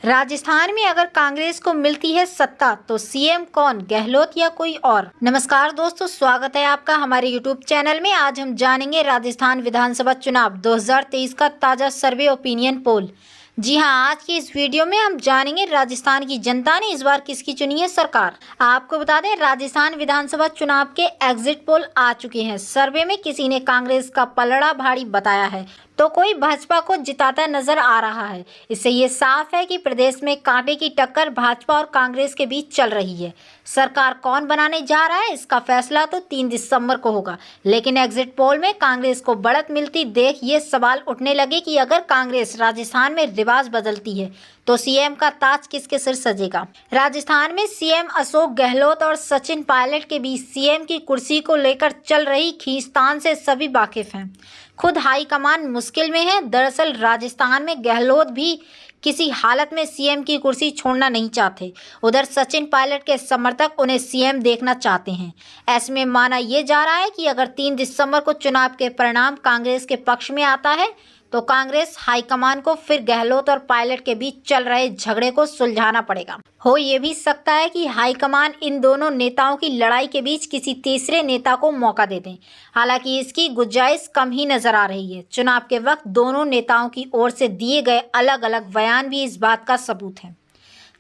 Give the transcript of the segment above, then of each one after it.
राजस्थान में अगर कांग्रेस को मिलती है सत्ता तो सीएम कौन, गहलोत या कोई और। नमस्कार दोस्तों, स्वागत है आपका हमारे यूट्यूब चैनल में। आज हम जानेंगे राजस्थान विधानसभा चुनाव 2023 का ताज़ा सर्वे ओपिनियन पोल। जी हां, आज की इस वीडियो में हम जानेंगे राजस्थान की जनता ने इस बार किसकी चुनी है सरकार। आपको बता दें, राजस्थान विधानसभा चुनाव के एग्जिट पोल आ चुके हैं। सर्वे में किसी ने कांग्रेस का पलड़ा भारी बताया है तो कोई भाजपा को जिताता नजर आ रहा है। इससे ये साफ है कि प्रदेश में कांटे की टक्कर भाजपा और कांग्रेस के बीच चल रही है। सरकार कौन बनाने जा रहा है, इसका फैसला तो 3 दिसंबर को होगा। लेकिन एग्जिट पोल में कांग्रेस को बढ़त मिलती देख ये सवाल उठने लगे कि अगर कांग्रेस राजस्थान में रिवाज बदलती है तो सीएम का ताज किसके सिर सजेगा। राजस्थान में सीएम अशोक गहलोत और सचिन पायलट के बीच सीएम की कुर्सी को लेकर चल रही खींचतान से सभी वाकिफ हैं। खुद हाईकमान मुश्किल में है। दरअसल राजस्थान में गहलोत भी किसी हालत में सीएम की कुर्सी छोड़ना नहीं चाहते। उधर सचिन पायलट के समर्थक उन्हें सीएम देखना चाहते हैं। ऐसे में माना यह जा रहा है कि अगर 3 दिसंबर को चुनाव के परिणाम कांग्रेस के पक्ष में आता है तो कांग्रेस हाईकमान को फिर गहलोत और पायलट के बीच चल रहे झगड़े को सुलझाना पड़ेगा। हो ये भी सकता है कि हाईकमान इन दोनों नेताओं की लड़ाई के बीच किसी तीसरे नेता को मौका दे दें। हालांकि इसकी गुंजाइश कम ही नजर आ रही है। चुनाव के वक्त दोनों नेताओं की ओर से दिए गए अलग अलग बयान भी इस बात का सबूत है।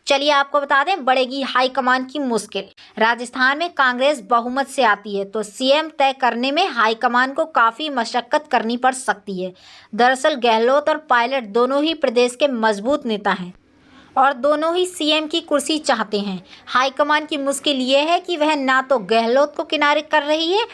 चलिए आपको बता दें, बढ़ेगी हाईकमान की मुश्किल। राजस्थान में कांग्रेस बहुमत से आती है तो सीएम तय करने में हाईकमान को काफ़ी मशक्कत करनी पड़ सकती है। दरअसल गहलोत और पायलट दोनों ही प्रदेश के मजबूत नेता हैं और दोनों ही सीएम की कुर्सी चाहते हैं। हाईकमान की मुश्किल ये है कि वह ना तो गहलोत को किनारे कर रही है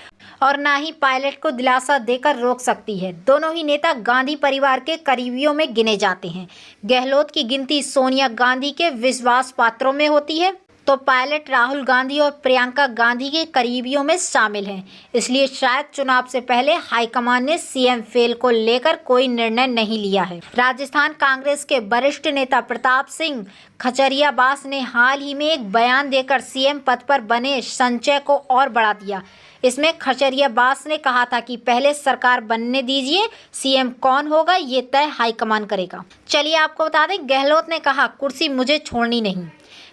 और ना ही पायलट को दिलासा देकर रोक सकती है। दोनों ही नेता गांधी परिवार के करीबियों में गिने जाते हैं। गहलोत की गिनती सोनिया गांधी के विश्वास पात्रों में होती है तो पायलट राहुल गांधी और प्रियंका गांधी के करीबियों में शामिल हैं। इसलिए शायद चुनाव से पहले हाईकमान ने सीएम फेल को लेकर कोई निर्णय नहीं लिया है। राजस्थान कांग्रेस के वरिष्ठ नेता प्रताप सिंह खचरियावास ने हाल ही में एक बयान देकर सीएम पद पर बने संशय को और बढ़ा दिया। इसमें खचरियावास ने कहा था कि पहले सरकार बनने दीजिए, सीएम कौन होगा ये तय हाईकमान करेगा। चलिए आपको बता दें, गहलोत ने कहा कुर्सी मुझे छोड़नी नहीं।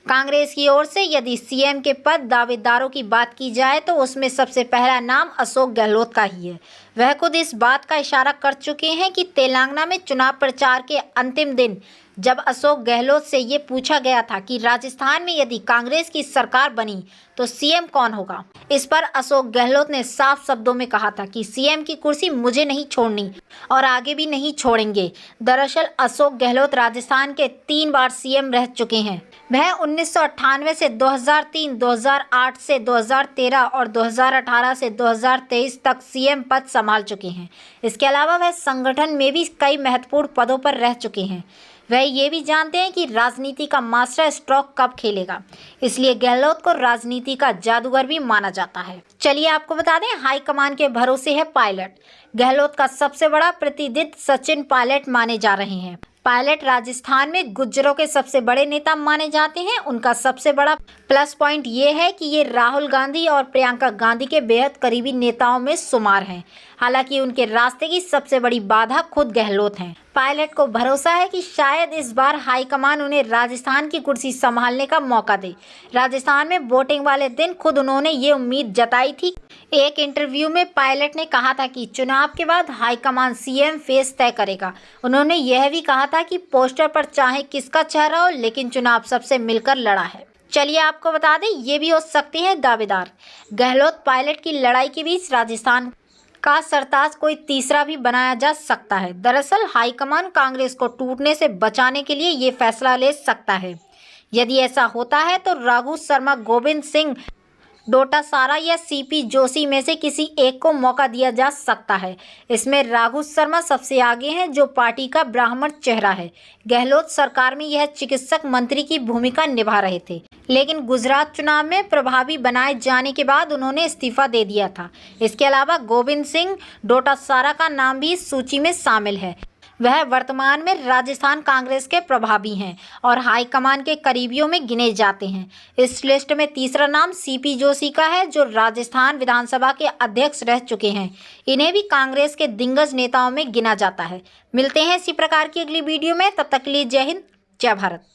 कांग्रेस की ओर से यदि सीएम के पद दावेदारों की बात की जाए तो उसमें सबसे पहला नाम अशोक गहलोत का ही है। वह खुद इस बात का इशारा कर चुके हैं कि तेलंगाना में चुनाव प्रचार के अंतिम दिन जब अशोक गहलोत से ये पूछा गया था कि राजस्थान में यदि कांग्रेस की सरकार बनी तो सीएम कौन होगा, इस पर अशोक गहलोत ने साफ शब्दों में कहा था कि सीएम की कुर्सी मुझे नहीं छोड़नी और आगे भी नहीं छोड़ेंगे। दरअसल अशोक गहलोत राजस्थान के 3 बार सीएम रह चुके हैं। वह 1998 से 2003, 2008 से 2013 और 2018 से 2023 तक सीएम पद संभाल चुके हैं। इसके अलावा वह संगठन में भी कई महत्वपूर्ण पदों पर रह चुके हैं। वह ये भी जानते हैं कि राजनीति का मास्टर स्ट्रोक कब खेलेगा, इसलिए गहलोत को राजनीति का जादूगर भी माना जाता है। चलिए आपको बता दें, हाईकमान के भरोसे है पायलट। गहलोत का सबसे बड़ा प्रतिद्वंदी सचिन पायलट माने जा रहे हैं। पायलट राजस्थान में गुर्जरों के सबसे बड़े नेता माने जाते हैं। उनका सबसे बड़ा प्लस पॉइंट ये है कि ये राहुल गांधी और प्रियंका गांधी के बेहद करीबी नेताओं में शुमार हैं। हालांकि उनके रास्ते की सबसे बड़ी बाधा खुद गहलोत हैं। पायलट को भरोसा है कि शायद इस बार हाईकमान उन्हें राजस्थान की कुर्सी संभालने का मौका दे। राजस्थान में वोटिंग वाले दिन खुद उन्होंने ये उम्मीद जताई थी। एक इंटरव्यू में पायलट ने कहा था कि चुनाव के बाद हाईकमान सीएम फेस तय करेगा। उन्होंने यह भी कहा था कि पोस्टर पर चाहे किसका चेहरा हो, लेकिन चुनाव सबसे मिलकर लड़ा है। चलिए आपको बता दें, ये भी हो सकते हैं दावेदार। गहलोत पायलट की लड़ाई के बीच राजस्थान का सरताज कोई तीसरा भी बनाया जा सकता है। दरअसल हाईकमान कांग्रेस को टूटने से बचाने के लिए ये फैसला ले सकता है। यदि ऐसा होता है तो रघु शर्मा, गोविंद सिंह डोटासारा या सीपी जोशी में से किसी एक को मौका दिया जा सकता है। इसमें रघु शर्मा सबसे आगे हैं, जो पार्टी का ब्राह्मण चेहरा है। गहलोत सरकार में यह चिकित्सक मंत्री की भूमिका निभा रहे थे, लेकिन गुजरात चुनाव में प्रभावी बनाए जाने के बाद उन्होंने इस्तीफा दे दिया था। इसके अलावा गोविंद सिंह डोटासारा का नाम भी इस सूची में शामिल है। वह वर्तमान में राजस्थान कांग्रेस के प्रभारी हैं और हाईकमान के करीबियों में गिने जाते हैं। इस लिस्ट में तीसरा नाम सीपी जोशी का है, जो राजस्थान विधानसभा के अध्यक्ष रह चुके हैं। इन्हें भी कांग्रेस के दिग्गज नेताओं में गिना जाता है। मिलते हैं इसी प्रकार की अगली वीडियो में, तब तक के लिए जय हिंद, जय भारत।